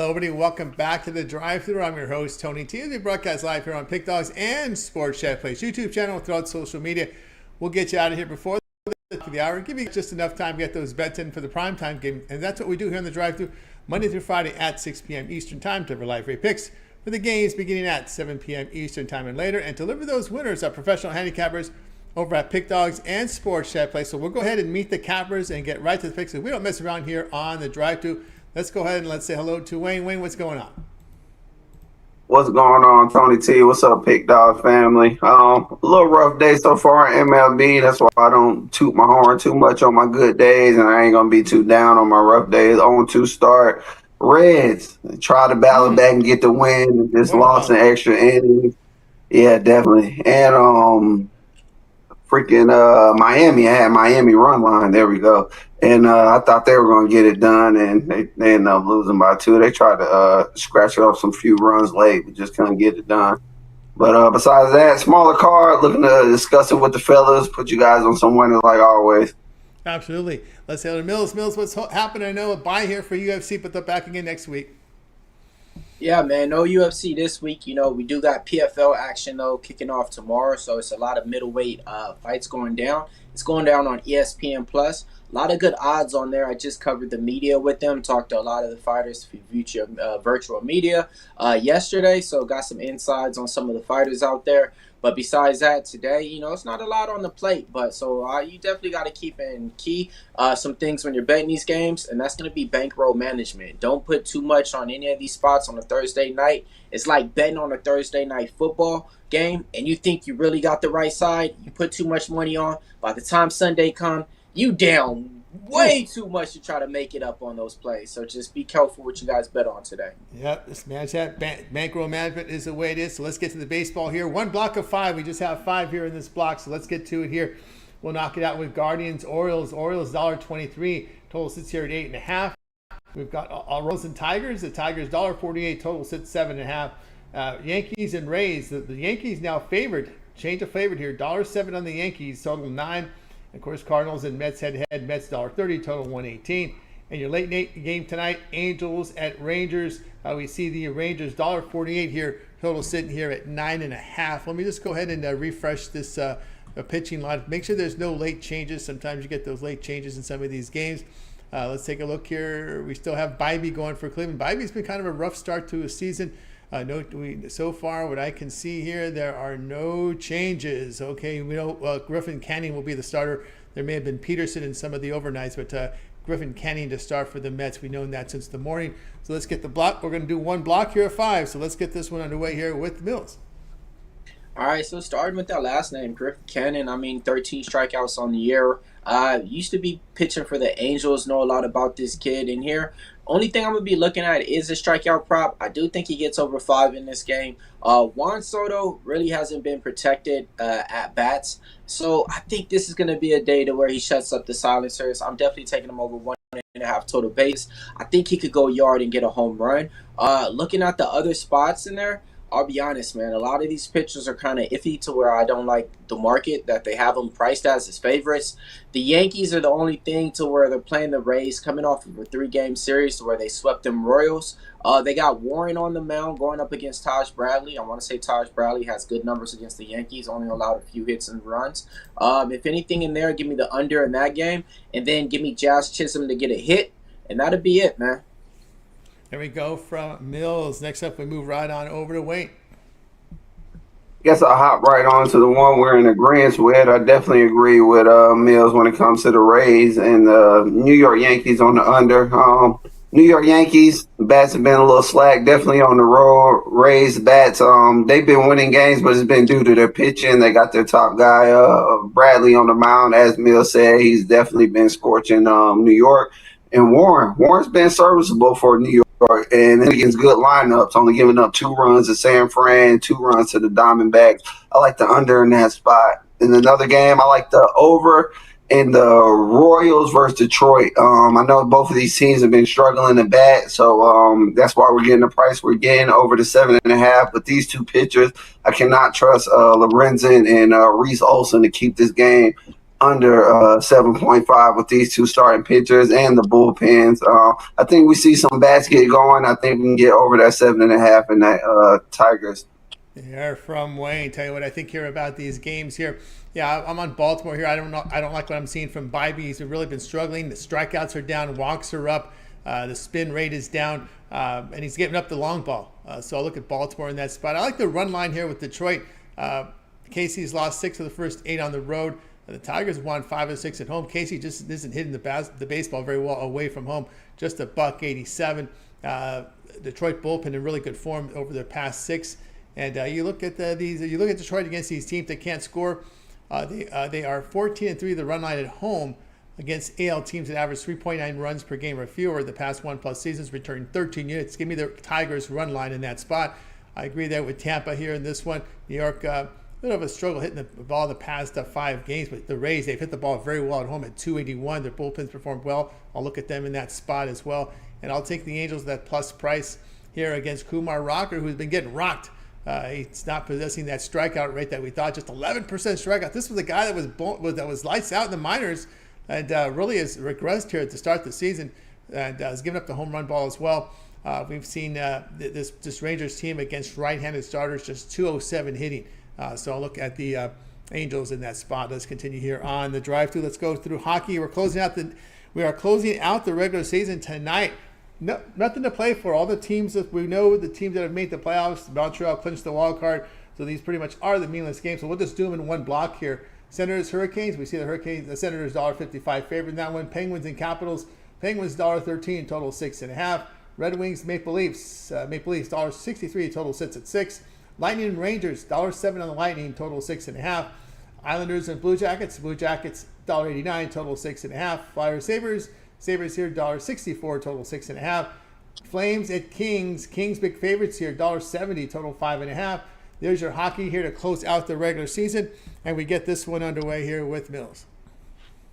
everybody. Welcome back to the drive-thru. I'm your host, Tony T. We broadcast live here on Pick Dogs and Sports Chat Place YouTube channel throughout social media. We'll get you out of here before the hour. Give you just enough time to get those bets in for the primetime game. And that's what we do here on the drive-thru, Monday through Friday at 6 p.m. Eastern Time. To live rate picks for the games beginning at 7 p.m. Eastern Time and later. And deliver those winners are professional handicappers over at Pick Dogs and Sports Chat Place. So we'll go ahead and meet the cappers and get right to the picks. We don't mess around here on the drive-thru. Let's go ahead and let's say hello to Wayne. Wayne, what's going on? What's going on, Tony T? What's up, Pick Dog family? A little rough day so far in MLB. That's why I don't toot my horn too much on my good days, and I ain't going to be too down on my rough days. 0-2 start. Reds try to battle back and get the win, and just lost in extra innings. Yeah, definitely. And Miami. I had Miami run line. There we go. And I thought they were going to get it done, and they ended up losing by 2. They tried to scratch off some few runs late, but just couldn't get it done. But besides that, smaller card, looking to discuss it with the fellas, put you guys on some winners like always. Absolutely. Let's say to Mills. Mills, what's happening? I know a bye here for UFC, but they're back again next week. Yeah, man, no UFC this week. You know, we do got PFL action, though, kicking off tomorrow, so it's a lot of middleweight fights going down. It's going down on ESPN+. A lot of good odds on there. I just covered the media with them, talked to a lot of the fighters through virtual media yesterday, so got some insights on some of the fighters out there. But besides that, today, you know, it's not a lot on the plate. But so you definitely got to keep in key some things when you're betting these games, and that's going to be bankroll management. Don't put too much on any of these spots on a Thursday night. It's like betting on a Thursday night football game, and you think you really got the right side. You put too much money on. By the time Sunday comes, you down way too much to try to make it up on those plays. So just be careful what you guys bet on today. Yep, this manage that. Bankroll management is the way it is. So let's get to the baseball here. One block of 5. We just have 5 here in this block, so let's get to it here. We'll knock it out with Guardians, Orioles. Orioles $1.23. Total sits here at 8.5. We've got Royals and Tigers. The Tigers $1.48. Total sits 7.5. Yankees and Rays. The Yankees now favored. Change of favorite here. $1.07 on the Yankees. Total 9. Of course, Cardinals and Mets head-to-head. Mets $1.30, total 118. And your late night game tonight, Angels at Rangers. We see the Rangers $1.48 here, total sitting here at 9.5. Let me just go ahead and refresh this pitching line. Make sure there's no late changes. Sometimes you get those late changes in some of these games. Let's take a look here. We still have Bybee going for Cleveland. Bybee's been kind of a rough start to a season. So far, what I can see here, there are no changes. Okay, we know Griffin Canning will be the starter. There may have been Peterson in some of the overnights, but Griffin Canning to start for the Mets. We've known that since the morning. So let's get the block. We're going to do one block here of 5. So let's get this one underway here with Mills. All right, so starting with that last name, Griffin Canning, 13 strikeouts on the year. Used to be pitching for the Angels, know a lot about this kid in here. Only thing I'm going to be looking at is a strikeout prop. I do think he gets over 5 in this game. Juan Soto really hasn't been protected at bats. So I think this is going to be a day to where he shuts up the silencers. I'm definitely taking him over 1.5 total base. I think he could go yard and get a home run. Looking at the other spots in there, I'll be honest, man, a lot of these pitchers are kind of iffy to where I don't like the market that they have them priced as favorites. The Yankees are the only thing to where they're playing the Rays, coming off of a 3-game series to where they swept them Royals. They got Warren on the mound going up against Taj Bradley. I want to say Taj Bradley has good numbers against the Yankees, only allowed a few hits and runs. If anything in there, give me the under in that game, and then give me Jazz Chisholm to get a hit, and that'll be it, man. There we go from Mills. Next up, we move right on over to Wayne. Guess I'll hop right on to the one we're in agreement with. I definitely agree with Mills when it comes to the Rays and the New York Yankees on the under. New York Yankees, bats have been a little slack, definitely on the road. Rays bats, they've been winning games, but it's been due to their pitching. They got their top guy, Bradley, on the mound. As Mills said, he's definitely been scorching New York. And Warren's been serviceable for New York. And against good lineups, only giving up 2 runs to San Fran, 2 runs to the Diamondbacks. I like the under in that spot. In another game, I like the over in the Royals versus Detroit. I know both of these teams have been struggling to bat, so that's why we're getting the price we're getting over the 7.5. But these 2 pitchers, I cannot trust Lorenzen and Reese Olson to keep this game under 7.5 with these two starting pitchers and the bullpens. I think we see some bats get going. I think we can get over that 7.5 in that Tigers. Here from Wayne. Tell you what I think here about these games here. Yeah, I'm on Baltimore here. I don't know. I don't like what I'm seeing from Bybee. He's really been struggling. The strikeouts are down, walks are up, the spin rate is down, and he's giving up the long ball. So I'll look at Baltimore in that spot. I like the run line here with Detroit. Casey's lost 6 of the first 8 on the road. The Tigers have won 5 of 6 at home. Casey just isn't hitting the baseball very well away from home. Just a $187. Detroit bullpen in really good form over their past 6. And you look at you look at Detroit against these teams that can't score. They are 14-3 the run line at home against AL teams that average 3.9 runs per game or fewer the past 1+ seasons, returning 13 units. Give me the Tigers run line in that spot. I agree there with Tampa here in this one. New York, a bit of a struggle hitting the ball the past 5 games, but the Rays, they've hit the ball very well at home at 281. Their bullpens performed well. I'll look at them in that spot as well. And I'll take the Angels at that plus price here against Kumar Rocker, who's been getting rocked. He's not possessing that strikeout rate that we thought, just 11% strikeout. This was a guy that was lights out in the minors and really has regressed here to start the season and has given up the home run ball as well. We've seen this Rangers team against right-handed starters just 207 hitting. So I'll look at the Angels in that spot. Let's continue here on the drive-thru. Let's go through hockey. We are closing out the regular season tonight. No, nothing to play for. All the teams that we know, the teams that have made the playoffs, Montreal clinched the wild card. So these pretty much are the meaningless games. So we'll just do them in one block here. Senators, Hurricanes. We see the Senators $1.55 favorite in that one. Penguins and Capitals. Penguins $1.13, total 6.5. Red Wings, Maple Leafs. Maple Leafs $1.63, total sits at 6. Lightning and Rangers $1.07 on the Lightning, total 6.5. Islanders and Blue Jackets. Blue Jackets $1.89, total 6.5. Flyers, Sabres. Sabres here, $1.64, total 6.5. Flames at Kings. Kings big favorites here, $1.70, total 5.5. There's your hockey here to close out the regular season. And we get this one underway here with Mills.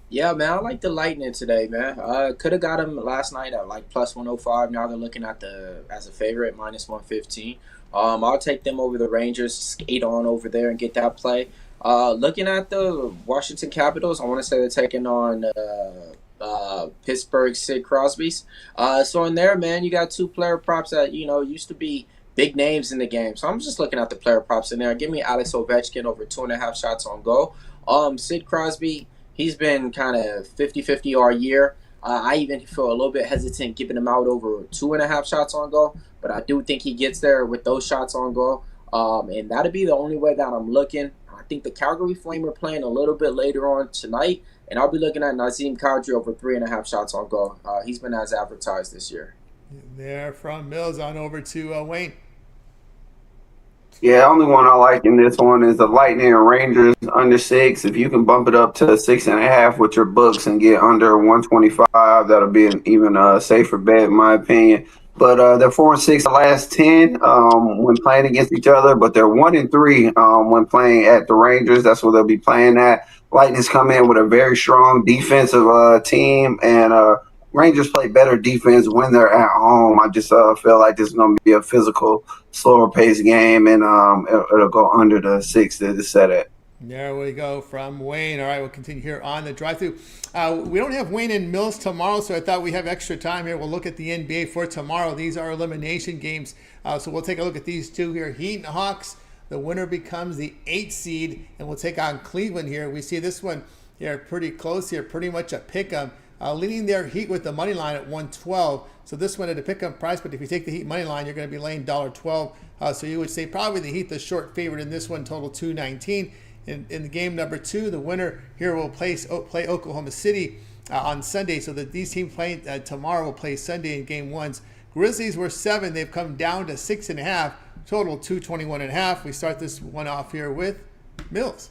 Yeah, man, I like the Lightning today, man. Could have got them last night at like plus 105. Now they're looking at as a favorite, minus 115. I'll take them over the Rangers, skate on over there and get that play. Looking at the Washington Capitals, I want to say they're taking on Pittsburgh Sid Crosby's. So in there, man, you got 2 player props that, used to be big names in the game. So I'm just looking at the player props in there. Give me Alex Ovechkin over 2.5 shots on goal. Sid Crosby, he's been kind of 50-50 all year. I even feel a little bit hesitant giving him out over 2.5 shots on goal, but I do think he gets there with those shots on goal. And that'll be the only way that I'm looking. I think the Calgary Flame are playing a little bit later on tonight, and I'll be looking at Nazem Kadri over 3.5 shots on goal. He's been as advertised this year. There from Mills on over to Wayne. Yeah, only one I like in this one is the Lightning and Rangers under 6. If you can bump it up to 6.5 with your books and get under 125, that'll be an even safer bet in my opinion. But they're 4-6 the last 10 when playing against each other, but they're 1-3 when playing at the Rangers. That's where they'll be playing at. Lightning's come in with a very strong defensive team, and Rangers play better defense when they're at home. I just feel like this is going to be a physical, slower paced game, and it'll go under the 6 to set it. There we go from Wayne. All right, we'll continue here on the drive-thru. We don't have Wayne and Mills tomorrow, so I thought we have extra time here. We'll look at the NBA for tomorrow. These are elimination games, so we'll take a look at these two here. Heat and Hawks. The winner becomes the 8th seed, and we'll take on Cleveland here. We see this one here pretty close here, pretty much a pick-em. Leading their Heat with the money line at 112. So this one at a pick-up price, but if you take the Heat money line, you're going to be laying $1.12. So you would say probably the Heat the short favorite in this one, total 219. In the game number 2, the winner here will play Oklahoma City on Sunday. So that these teams playing tomorrow will play Sunday in game 1s. Grizzlies were 7. They've come down to 6.5. Total 221.5. We start this one off here with Mills.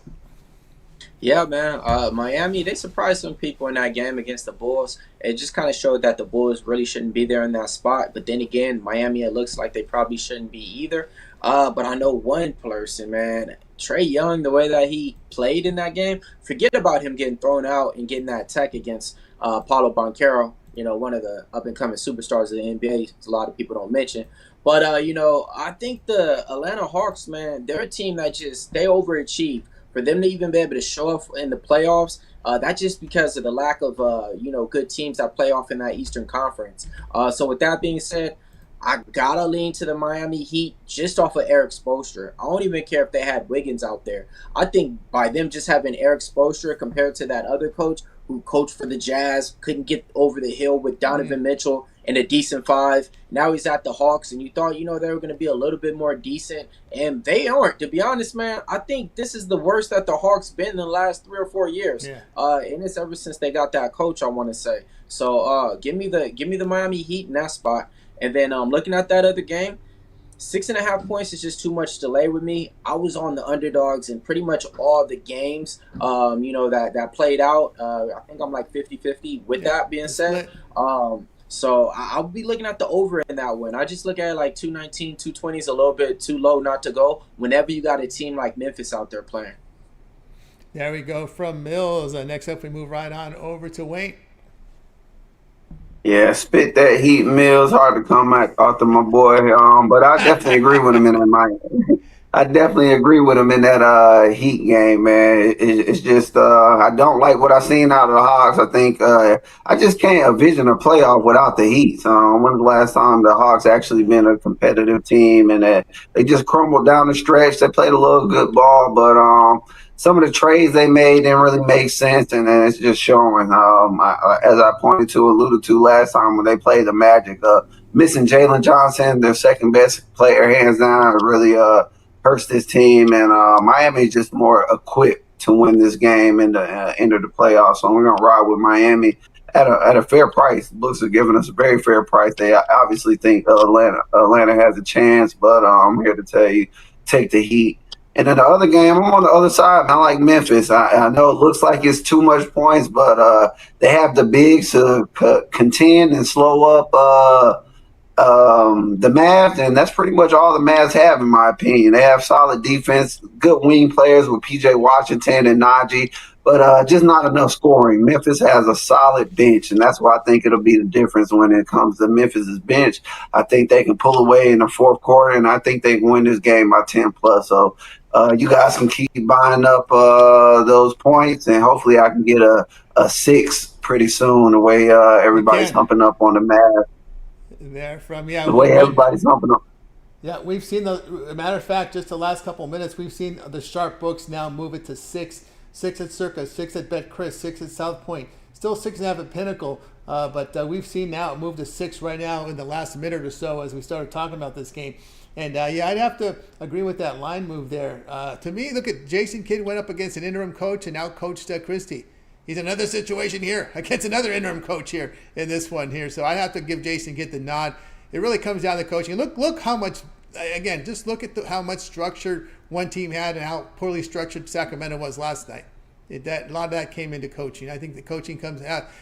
Yeah, man. Miami, they surprised some people in that game against the Bulls. It just kind of showed that the Bulls really shouldn't be there in that spot. But then again, Miami, it looks like they probably shouldn't be either. But I know one person, man, Trae Young, the way that he played in that game, forget about him getting thrown out and getting that tech against Paulo Banchero, one of the up-and-coming superstars of the NBA. A lot of people don't mention. But, I think the Atlanta Hawks, man, they're a team that they overachieve for them to even be able to show up in the playoffs, that's just because of the lack of good teams that play off in that Eastern Conference. So with that being said, I gotta lean to the Miami Heat just off of Eric Spoelstra. I don't even care if they had Wiggins out there. I think by them just having Eric Spoelstra compared to that other coach who coached for the Jazz, couldn't get over the hill with Donovan Mitchell and a decent five. Now he's at the Hawks, and you thought, they were going to be a little bit more decent, and they aren't. To be honest, man, I think this is the worst that the Hawks been in the last 3 or 4 years. Yeah. And it's ever since they got that coach, I want to say. So give me the Miami Heat in that spot. And then looking at that other game, 6.5 points is just too much delay with me. I was on the underdogs in pretty much all the games, that played out. I think I'm like 50-50 with that being said. So I'll be looking at the over in that one. I just look at it like 219, 220 is a little bit too low not to go whenever you got a team like Memphis out there playing. There we go from Mills. Next up, we move right on over to Wayne. Yeah, spit that heat, Mills. Hard to come after my boy. But I definitely agree with him in that Miami. I definitely agree with him in that Heat game, man. It's just I don't like what I've seen out of the Hawks. I think I just can't envision a playoff without the Heat. When's the last time the Hawks actually been a competitive team? And they just crumbled down the stretch. They played a little good ball, but some of the trades they made didn't really make sense, and then it's just showing. As I alluded to last time when they played the Magic, missing Jalen Johnson, their second best player, hands down, really hurts this team. And Miami is just more equipped to win this game and enter the playoffs. So we're gonna ride with Miami at a fair price. The books are giving us a very fair price. They obviously think Atlanta has a chance, but I'm here to tell you, take the Heat. And then the other game, I'm on the other side. I like Memphis. I know it looks like it's too much points, but they have the bigs to contend and slow up the Mavs, and that's pretty much all the Mavs have, in my opinion. They have solid defense, good wing players with P.J. Washington and Najee, but just not enough scoring. Memphis has a solid bench, and that's why I think it'll be the difference when it comes to Memphis's bench. I think they can pull away in the fourth quarter, and I think they can win this game by 10+. So you guys can keep buying up those points, and hopefully I can get a 6 pretty soon, the way everybody's humping up on the Mavs. There from the way everybody's humping up. Yeah, we've seen matter of fact, just the last couple of minutes, we've seen the sharp books now move it to 6 at Circa, 6 at BetChris, 6 at South Point, still 6.5 at Pinnacle, but we've seen now it move to 6 right now in the last minute or so as we started talking about this game. And I'd have to agree with that line move there. To me, look at Jason Kidd went up against an interim coach and outcoached Christie. He's another situation here against another interim coach here in this one here. So I have to give Jason Kidd the nod. It really comes down to coaching. Look how much, again, just look at how much structure one team had and how poorly structured Sacramento was last night. A lot of that came into coaching. I think the coaching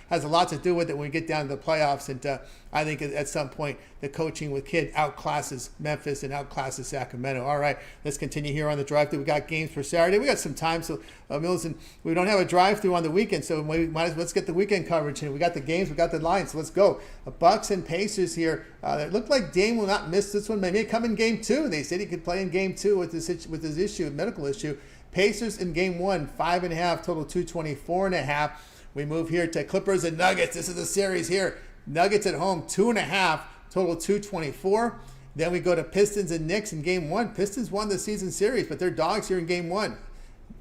has a lot to do with it when we get down to the playoffs. And I think at some point the coaching with Kidd outclasses Memphis and outclasses Sacramento. All right, let's continue here on the drive-through. We got games for Saturday. We got some time. So Mills, and we don't have a drive-through on the weekend, so let's get the weekend coverage in. We got the games, we got the lines. So let's go. Bucks and Pacers here. It looked like Dame will not miss this one. Maybe come in game 2. They said he could play in game 2 with his issue, medical issue. Pacers in game 1, 5.5, total 224.5. We move here to Clippers and Nuggets. This is the series here. Nuggets at home, 2.5, total 224. Then we go to Pistons and Knicks in game 1. Pistons won the season series, but they're dogs here in game 1.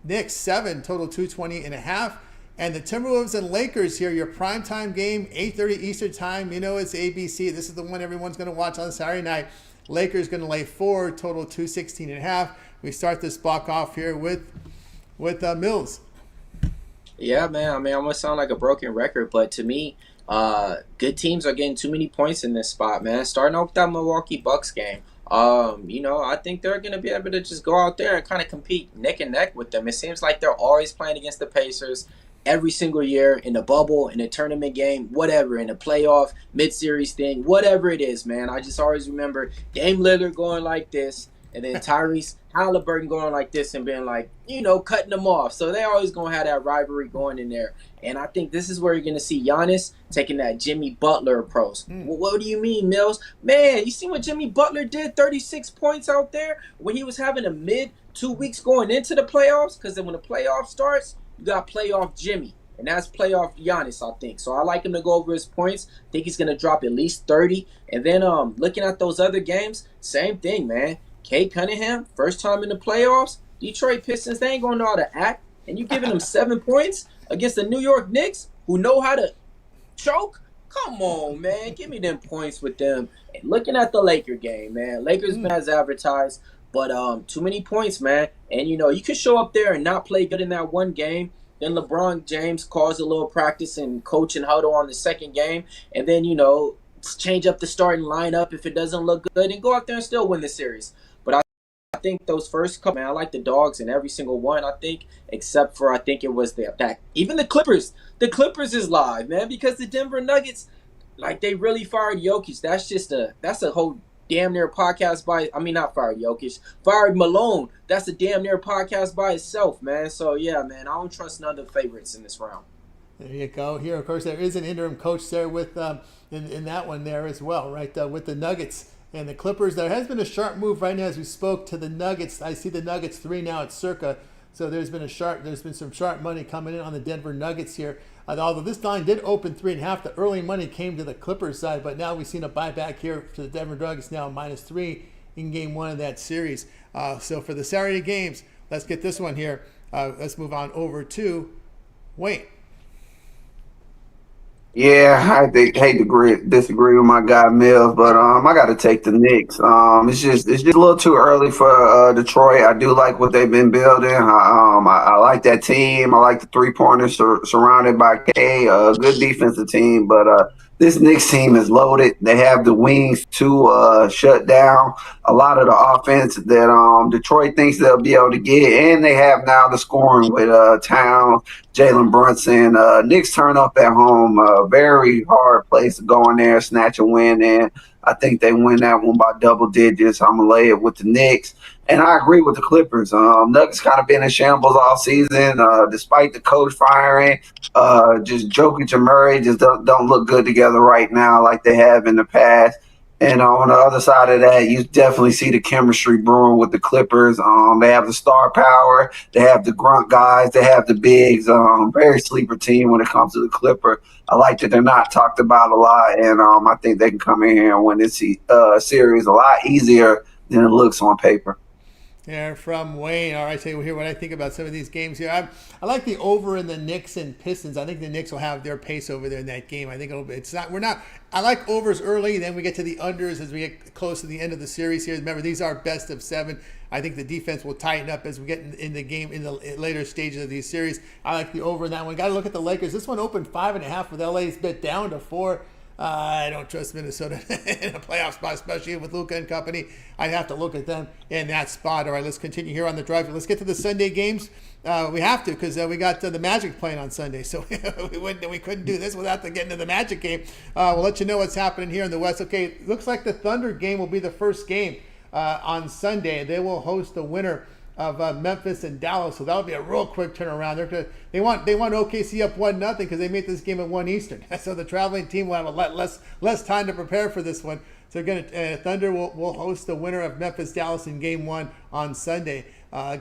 Knicks 7, total 220.5. And the Timberwolves and Lakers here, your primetime game, 8:30 Eastern time. You know it's ABC. This is the one everyone's going to watch on Saturday night. Lakers going to lay 4, total 216.5. We start this block off here with Mills. Yeah, man. I mean, I'm going to sound like a broken record, but to me, good teams are getting too many points in this spot, man. Starting off with that Milwaukee Bucks game. I think they're going to be able to just go out there and kind of compete neck and neck with them. It seems like they're always playing against the Pacers every single year in the bubble, in a tournament game, whatever, in a playoff, mid-series thing, whatever it is, man. I just always remember Dame Lillard going like this, and then Tyrese Halliburton going like this and being like, cutting them off. So they're always going to have that rivalry going in there. And I think this is where you're going to see Giannis taking that Jimmy Butler approach. What do you mean, Mills? Man, you see what Jimmy Butler did? 36 points out there when he was having a mid 2 weeks going into the playoffs. Because then when the playoff starts, you got playoff Jimmy. And that's playoff Giannis, I think. So I like him to go over his points. I think he's going to drop at least 30. And then looking at those other games, same thing, man. Kate Cunningham, first time in the playoffs. Detroit Pistons, they ain't going to know how to act. And you giving them 7 points against the New York Knicks, who know how to choke? Come on, man. Give me them points with them. And looking at the Laker game, man. Lakers been as advertised, but too many points, man. And, you could show up there and not play good in that one game. Then LeBron James calls a little practice and coach and huddle on the second game. And then, change up the starting lineup if it doesn't look good and go out there and still win the series. But I think those first couple, man, I like the Dogs in every single one, I think, except for I think it was even the Clippers. The Clippers is live, man, because the Denver Nuggets, like, they really fired Jokic. That's a whole damn near podcast not fired Jokic, fired Malone. That's a damn near podcast by itself, man. So, yeah, man, I don't trust none of the favorites in this round. There you go. Here, of course, there is an interim coach there with in that one there as well, right, with the Nuggets and the Clippers. There has been a sharp move right now as we spoke to the Nuggets. I see the Nuggets 3 now at circa. So there's been some sharp money coming in on the Denver Nuggets here. Although this line did open 3.5, the early money came to the Clippers side, but now we've seen a buyback here to the Denver Nuggets now -3 in game 1 of that series. So for the Saturday games, let's get this one here. Let's move on over to Wayne. Yeah, I hate to disagree with my guy Mills, but I got to take the Knicks. It's just a little too early for Detroit. I do like what they've been building. I like that team. I like the 3-pointers surrounded by K. Good defensive team, but this Knicks team is loaded. They have the wings to shut down a lot of the offense that Detroit thinks they'll be able to get, and they have now the scoring with Towns, Jalen Brunson. Knicks turn up at home. Very hard place to go in there, snatch a win, and I think they win that one by double digits. I'm going to lay it with the Knicks. And I agree with the Clippers. Nuggets kind of been in shambles all season, despite the coach firing. Just Jokic and Murray just don't look good together right now like they have in the past. And on the other side of that, you definitely see the chemistry brewing with the Clippers. They have the star power. They have the grunt guys. They have the bigs. Very sleeper team when it comes to the Clipper. I like that they're not talked about a lot, and I think they can come in here and win this series a lot easier than it looks on paper. Yeah, from Wayne. All right, tell you here what I think about some of these games here. I like the over in the Knicks and Pistons. I think the Knicks will have their pace over there in that game. I think I like overs early, then we get to the unders as we get close to the end of the series here. Remember, these are best of 7. I think the defense will tighten up as we get in the game in the later stages of these series. I like the over in that one. Got to look at the Lakers. This one opened 5.5 with LA's bet down to 4. I don't trust Minnesota in a playoff spot, especially with Luka and company. I'd have to look at them in that spot. All right, let's continue here on the drive. Let's get to the Sunday games. We have to because we got the Magic playing on Sunday, so we couldn't do this without getting to the Magic game. We'll let you know what's happening here in the West. Okay, looks like the Thunder game will be the first game on Sunday. They will host the winner of Memphis and Dallas, so that'll be a real quick turnaround. They want OKC up 1-0 because they made this game at 1 Eastern. So the traveling team will have a lot less time to prepare for this one. So Thunder will host the winner of Memphis Dallas in Game 1 on Sunday.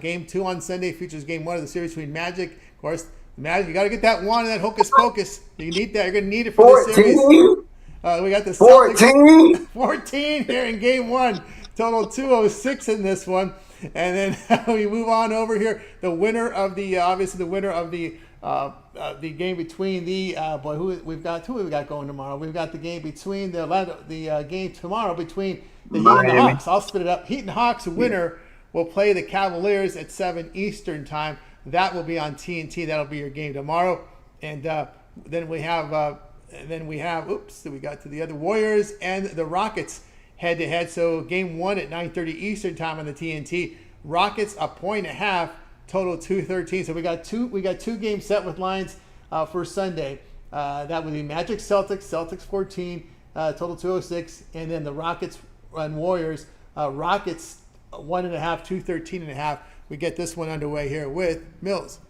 Game 2 on Sunday features Game 1 of the series between Magic. Of course, Magic, you got to get that one and that hocus pocus. You need that. You're going to need it for this series. We got the Celtics 14 here in Game 1. Total 206 in this one. And then we move on over here. The winner of the game between who we got going tomorrow. We've got the game between the game tomorrow between the Heat and the Hawks. I'll split it up. Heat and Hawks winner will play the Cavaliers at 7 Eastern time. That will be on TNT. That'll be your game tomorrow. And then we have we got to the other Warriors and the Rockets head-to-head. So game 1 at 9:30 Eastern time on the TNT. Rockets a 1.5, total 213. So we got two games set with lines for Sunday. That would be Magic Celtics 14, total 206, and then the Rockets and Warriors. Rockets 1.5, 213.5. We get this one underway here with Mills.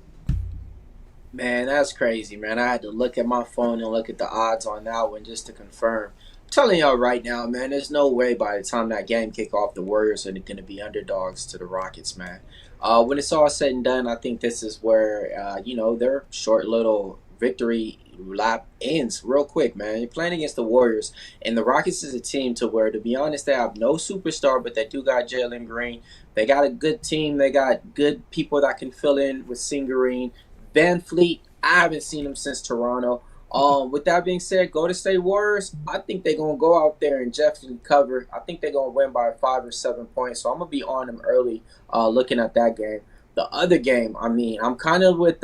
Man, that's crazy, man. I had to look at my phone and look at the odds on that one just to confirm. I'm telling y'all right now, man, there's no way by the time that game kick off, the Warriors are going to be underdogs to the Rockets, man. When it's all said and done, I think this is where, their short little victory lap ends real quick, man. You're playing against the Warriors, and the Rockets is a team to where, to be honest, they have no superstar, but they do got Jalen Green. They got a good team. They got good people that can fill in with Singerine. Van Fleet, I haven't seen him since Toronto. With that being said, Golden State Warriors, I think they're going to go out there and definitely cover. I think they're going to win by 5 or 7 points, so I'm going to be on them early looking at that game. The other game, I mean, I'm kind of with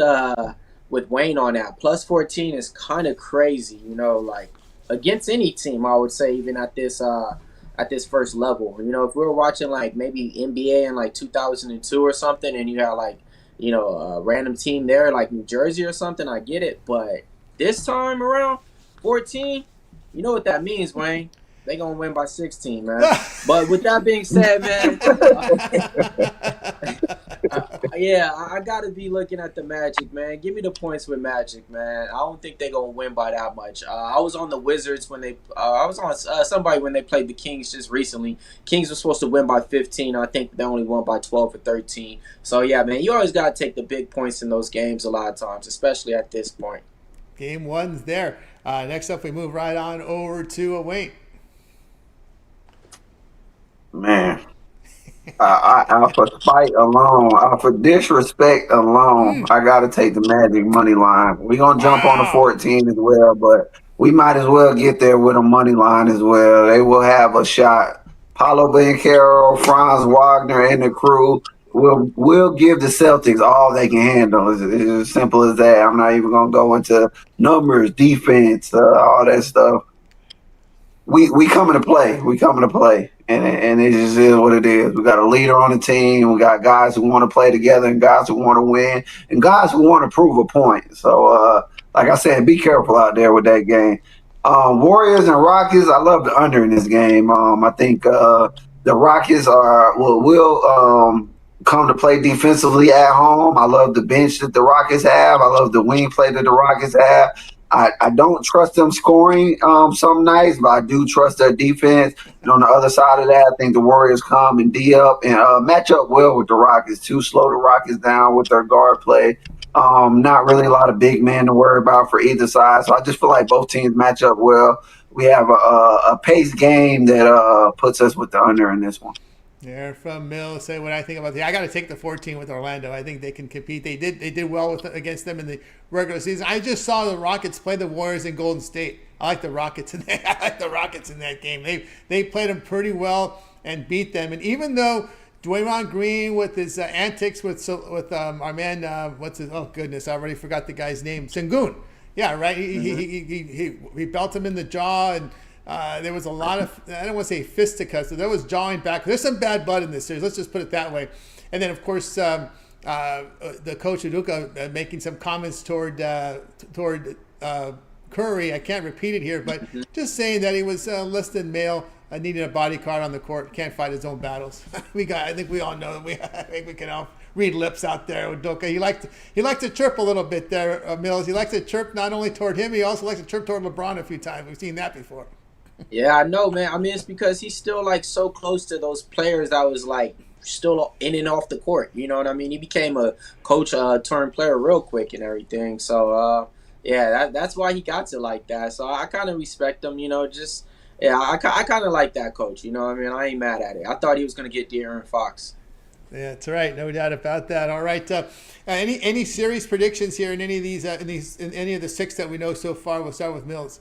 Wayne on that. Plus 14 is kind of crazy, like against any team, I would say, even at this first level. If we were watching like maybe NBA in like 2002 or something, and you had like, a random team there like New Jersey or something, I get it. But this time around, 14, you know what that means, Wayne. They going to win by 16, man. But with that being said, man, I got to be looking at the Magic, man. Give me the points with Magic, man. I don't think they're going to win by that much. I was on the Wizards when they I was on somebody when they played the Kings just recently. Kings were supposed to win by 15. I think they only won by 12 or 13. So, yeah, man, you always got to take the big points in those games a lot of times, especially at this point. Game one's there. Next up, we move right on over to Wayne. Man, for spite alone, for disrespect alone, I got to take the Magic money line. We're going to jump on the 14 as well, but we might as well get there with a money line as well. They will have a shot. Paulo Banchero, Franz Wagner, and the crew will give the Celtics all they can handle. It's as simple as that. I'm not even going to go into numbers, defense, all that stuff. We coming to play. We coming to play. And it just is what it is. We got a leader on the team. We got guys who want to play together and guys who want to win and guys who want to prove a point. So, like I said, be careful out there with that game. Warriors and Rockets, I love the under in this game. I think the Rockets will come to play defensively at home. I love the bench that the Rockets have. I love the wing play that the Rockets have. I don't trust them scoring some nights, but I do trust their defense. And on the other side of that, I think the Warriors come and D up and match up well with the Rockets. Too slow the Rockets down with their guard play. Not really a lot of big men to worry about for either side. So I just feel like both teams match up well. We have a pace game that puts us with the under in this one. There from Mills, say what I think about I got to take the 14 with Orlando. I think they can compete. They did well against them in the regular season. I just saw the Rockets play the Warriors in Golden State. I like the Rockets in that. I like the Rockets in that game. They played them pretty well and beat them. And even though Draymond Green with his antics with our man, oh goodness, I already forgot the guy's name, Sengun. Yeah, right. He belt him in the jaw and. There was a lot of, I don't want to say fisticuffs, so there was jawing back. There's some bad blood in this series. Let's just put it that way. And then, of course, the coach Udoka making some comments toward Curry. I can't repeat it here, but just saying that he was less than male, needing a bodyguard on the court, can't fight his own battles. I think we all know that. I think we can all read lips out there. Udoka, he liked to chirp a little bit there, Mills. He likes to chirp not only toward him, he also likes to chirp toward LeBron a few times. We've seen that before. Yeah, I know, man. I mean, it's because he's still like so close to those players that was like still in and off the court. You know what I mean? He became a coach turned player real quick and everything. So that's why he got to like that. So I kind of respect him. I kind of like that coach. You know what I mean? I ain't mad at it. I thought he was gonna get De'Aaron Fox. Yeah, that's right. No doubt about that. All right. Any series predictions here in any of these in any of the 6 that we know so far? We'll start with Mills.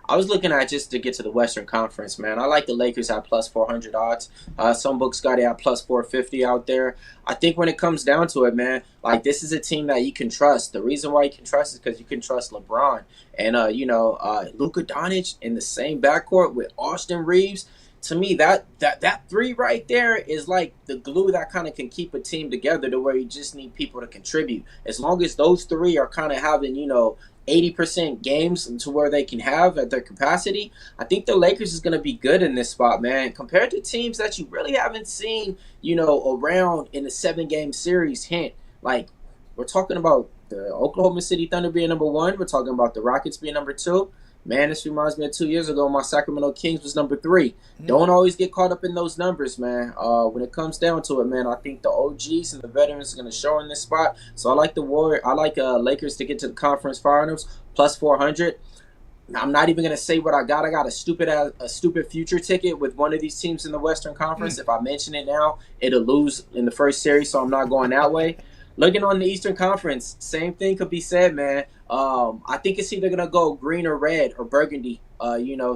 I was looking at just to get to the Western Conference, man. I like the Lakers at plus 400 odds. Some books got it at plus 450 out there. I think when it comes down to it, man, like this is a team that you can trust. The reason why you can trust is because you can trust LeBron. And, Luka Doncic in the same backcourt with Austin Reeves. To me, that three right there is like the glue that kind of can keep a team together to where you just need people to contribute. As long as those three are kind of having, 80% games to where they can have at their capacity, I think the Lakers is going to be good in this spot, man. Compared to teams that you really haven't seen, around in a 7-game series. Hint, like we're talking about the Oklahoma City Thunder being number one. We're talking about the Rockets being number two. Man, this reminds me of 2 years ago. My Sacramento Kings was number three. Don't always get caught up in those numbers, man. When it comes down to it, man, I think the OGs and the veterans are going to show in this spot. So I like Lakers to get to the conference finals plus 400. I'm not even gonna say what I got. I got a stupid future ticket with one of these teams in the Western Conference. If I mention it now, it'll lose in the first series, so I'm not going that way. Looking on the Eastern Conference, same thing could be said, man. I think it's either gonna go green or red or burgundy.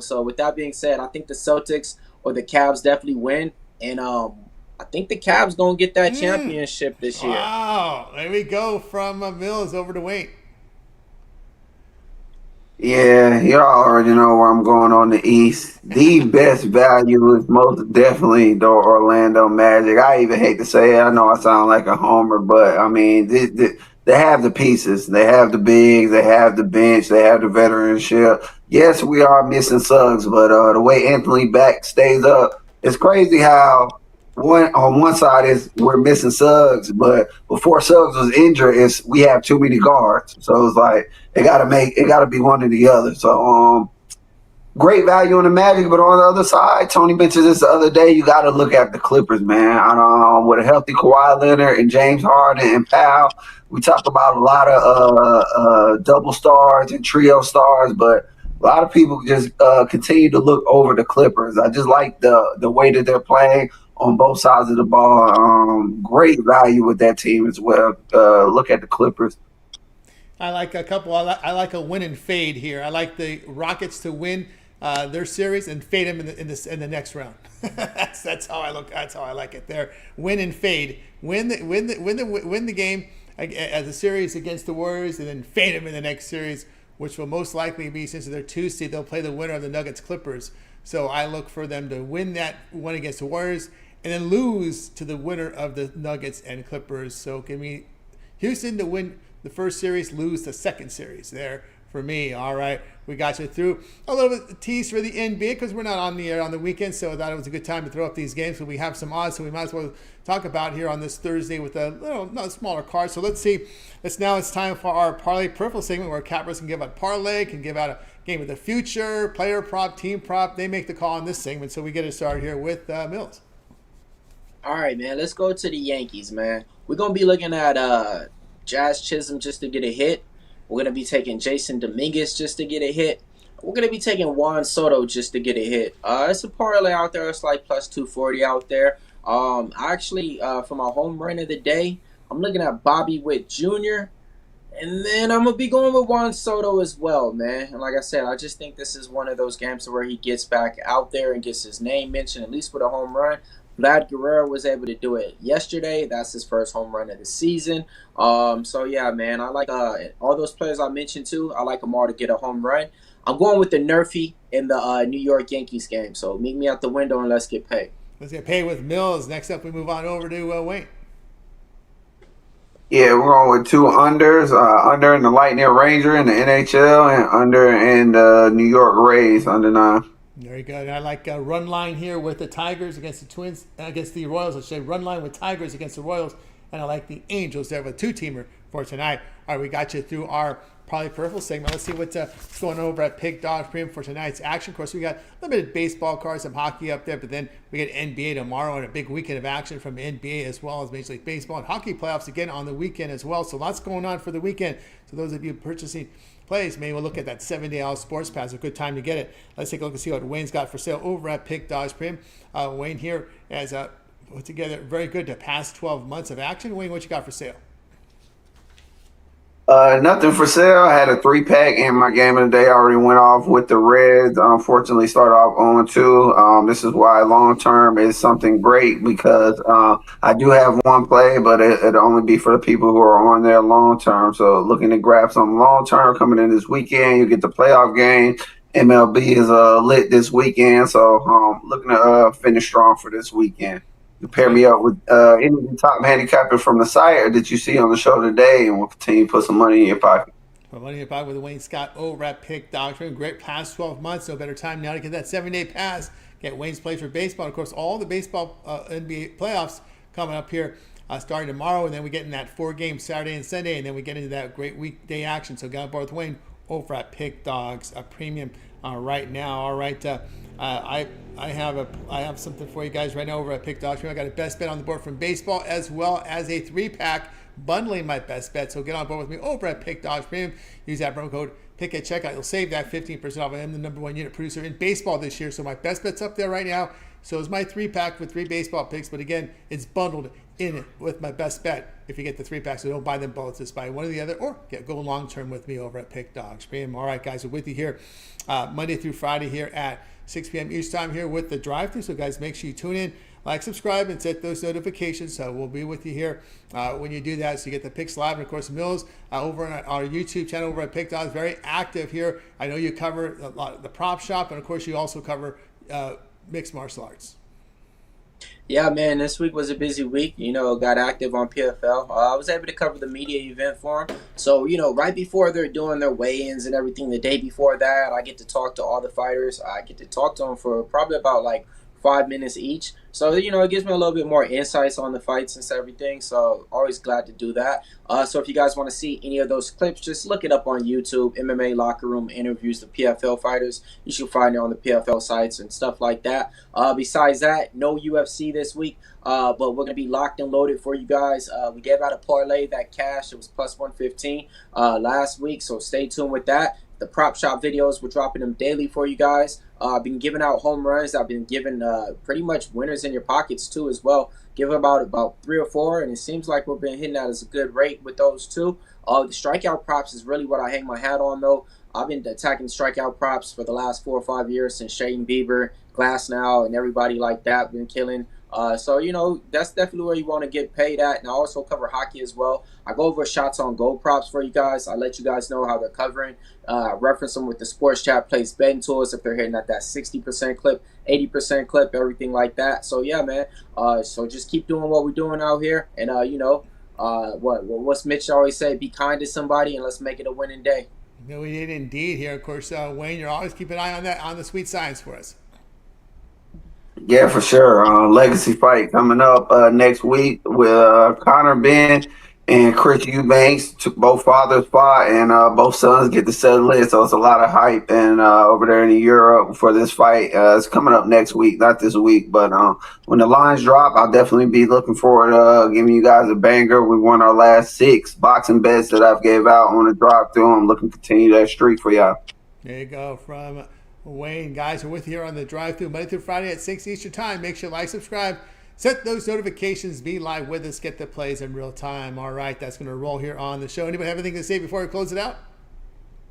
So with that being said, I think the Celtics or the Cavs definitely win, and I think the Cavs gonna get that championship this year. Wow, there we go from Mills over to Wayne. Yeah, y'all already know where I'm going on the East. The best value is most definitely the Orlando Magic. I even hate to say it. I know I sound like a homer, but I mean, they have the pieces. They have the bigs. They have the bench. They have the veteranship. Yes, we are missing Suggs, but the way Anthony Back stays up, it's crazy how on one side is we're missing Suggs, but before Suggs was injured, we have too many guards. So it's like it gotta be one or the other. So great value on the Magic, but on the other side, Tony mentioned this the other day. You got to look at the Clippers, man. With a healthy Kawhi Leonard and James Harden and Powell, we talk about a lot of double stars and trio stars, but a lot of people just continue to look over the Clippers. I just like the way that they're playing on both sides of the ball. Great value with that team as well. Look at the Clippers. I like a couple. I like a win and fade here. I like the Rockets to win their series and fade them in the next round. that's how I look. That's how I like it. There, win and fade. Win the game as a series against the Warriors, and then fade them in the next series, which will most likely be, since they're 2 seed, they'll play the winner of the Nuggets Clippers. So I look for them to win that one against the Warriors and then lose to the winner of the Nuggets and Clippers. So give me Houston to win the first series, lose the second series there for me. All right, we got you through a little bit of tease for the NBA because we're not on the air on the weekend, so I thought it was a good time to throw up these games. So we have some odds, so we might as well talk about here on this Thursday with a not smaller card. So let's see. It's time for our Parlay Peripheral segment where Cappers can give out parlay, can give out a game of the future, player prop, team prop. They make the call on this segment, so we get it started here with Mills. All right, man. Let's go to the Yankees, man. We're gonna be looking at Jazz Chisholm just to get a hit. We're going to be taking Jason Dominguez just to get a hit. We're going to be taking Juan Soto just to get a hit. It's a parlay out there. It's like plus 240 out there. Actually, for my home run of the day, I'm looking at Bobby Witt Jr., and then I'm going to be going with Juan Soto as well, man. And like I said, I just think this is one of those games where he gets back out there and gets his name mentioned, at least with a home run. Vlad Guerrero was able to do it yesterday. That's his first home run of the season. So yeah, man, I like all those players I mentioned too. I like them all to get a home run. I'm going with the Nerfy in the New York Yankees game. So meet me at the window and let's get paid. Let's get paid with Mills. Next up, we move on over to Wayne. Yeah, we're going with two unders. Under in the Lightning Ranger in the NHL and under in the New York Rays under 9. Very good. I like a run line here with the Tigers against the Twins, against the Royals. I say run line with Tigers against the Royals. And I like the Angels there with a 2-teamer for tonight. All right, we got you through our Probably Peripheral segment. Let's see what's going over at Pig Dodge Premium for tonight's action. Of course, we got limited baseball cards, some hockey up there, but then we get NBA tomorrow and a big weekend of action from NBA as well as Major League Baseball and hockey playoffs again on the weekend as well. So lots going on for the weekend. So those of you purchasing plays, maybe we'll look at that 7-day out sports pass. A good time to get it. Let's take a look and see what Wayne's got for sale over at Pig Dodge Premium. Wayne here has put together very good the past 12 months of action. Wayne, what you got for sale? Nothing for sale. I had a 3-pack and my game of the day already went off with the Reds. Unfortunately, started off on 2. This is why long term is something great because I do have one play, but it'll only be for the people who are on there long term. So looking to grab some long term coming in this weekend. You get the playoff game. MLB is lit this weekend, so looking to finish strong for this weekend. You pair me up with any of the top handicapper from the site or that you see on the show today, and we'll continue to put some money in your pocket. For Money in Your Pocket with Wayne Scott over at Pick Dogs. Great past 12 months. No better time now to get that 7-day pass. Get Wayne's Plays for Baseball. And of course, all the baseball NBA playoffs coming up here starting tomorrow. And then we get in that 4-game Saturday and Sunday. And then we get into that great weekday action. So get on board with Wayne over at Pick Dogs, a premium right now. All right. I have something for you guys right now over at Pick Dogs. I got a best bet on the board from baseball as well as a 3-pack bundling my best bet. So get on board with me over at Pick Dogs Premium. Use that promo code PICK at checkout. You'll save that 15% off. I am the #1 unit producer in baseball this year. So my best bet's up there right now. So is my 3-pack with 3 baseball picks. But again, it's bundled in with my best bet if you get the 3-pack. So don't buy them both. Just buy one or the other or go long-term with me over at Pick Dogs Premium. All right, guys, we're with you here Monday through Friday here at 6 p.m. Each time here with the drive-thru. So guys, make sure you tune in, like, subscribe, and set those notifications. So we'll be with you here when you do that. So you get the picks live. And of course, Mills over on our YouTube channel over at Pick Dogs, very active here. I know you cover a lot of the prop shop, and of course, you also cover mixed martial arts. Yeah, man, this week was a busy week. Got active on PFL. I was able to cover the media event for them. So, right before they're doing their weigh-ins and everything, the day before that, I get to talk to all the fighters. I get to talk to them for probably about 5 minutes each. So, it gives me a little bit more insights on the fights and everything. So, always glad to do that. So, if you guys want to see any of those clips, just look it up on YouTube. MMA Locker Room interviews the PFL fighters. You should find it on the PFL sites and stuff like that. Besides that, no UFC this week. But we're going to be locked and loaded for you guys. We gave out a parlay that cash. It was plus 115 last week. So, stay tuned with that. The prop shop videos, we're dropping them daily for you guys. I've been giving out home runs. I've been giving pretty much winners in your pockets too as well. Give about 3 or 4, and it seems like we've been hitting that as a good rate with those two. The strikeout props is really what I hang my hat on though. I've been attacking strikeout props for the last 4 or 5 years since Shane Bieber, Glass now, and everybody like that been killing. So, that's definitely where you want to get paid at. And I also cover hockey as well. I go over shots on goal props for you guys. I let you guys know how they're covering. I reference them with the Sports Chat Plays betting tools if they're hitting at that 60% clip, 80% clip, everything like that. So, yeah, man. So just keep doing what we're doing out here. And, what's Mitch always say? Be kind to somebody and let's make it a winning day. No, we did indeed here. Of course, Wayne, you're always keeping an eye on that, on the sweet science for us. Yeah, for sure. Legacy fight coming up next week with Connor Ben and Chris Eubanks. Both fathers fought, and both sons get to settle in. So it's a lot of hype and over there in Europe for this fight. It's coming up next week, not this week, but when the lines drop, I'll definitely be looking forward to giving you guys a banger. We won our last 6 boxing bets that I've gave out on the drop through. I'm looking to continue that streak for y'all. There you go from Wayne. Guys, we're with you here on the drive-through Monday through Friday at 6 Eastern Time. Make sure you like, subscribe, set those notifications, be live with us, get the plays in real time. All right, that's going to roll here on the show. Anybody have anything to say before we close it out?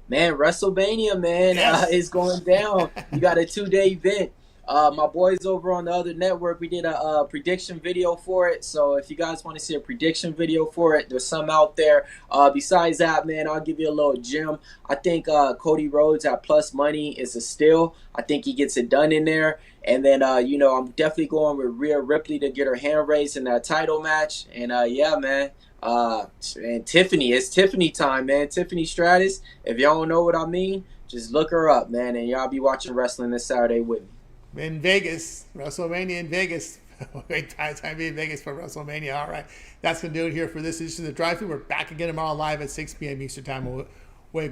Man, WrestleMania, man, Yes. is going down. You got a 2-day event. My boys over on the other network, we did a prediction video for it. So if you guys want to see a prediction video for it, there's some out there. Besides that, man, I'll give you a little gem. I think Cody Rhodes at plus money is a steal. I think he gets it done in there. And then, I'm definitely going with Rhea Ripley to get her hand raised in that title match. And, yeah, man. And Tiffany, it's Tiffany time, man. Tiffany Stratus. If y'all don't know what I mean, just look her up, man. And y'all be watching wrestling this Saturday with me. In Vegas, WrestleMania in Vegas. Great time to be in Vegas for WrestleMania. All right, that's going to do it here for this edition of the drive-thru. We're back again tomorrow live at 6 p.m. Eastern Time.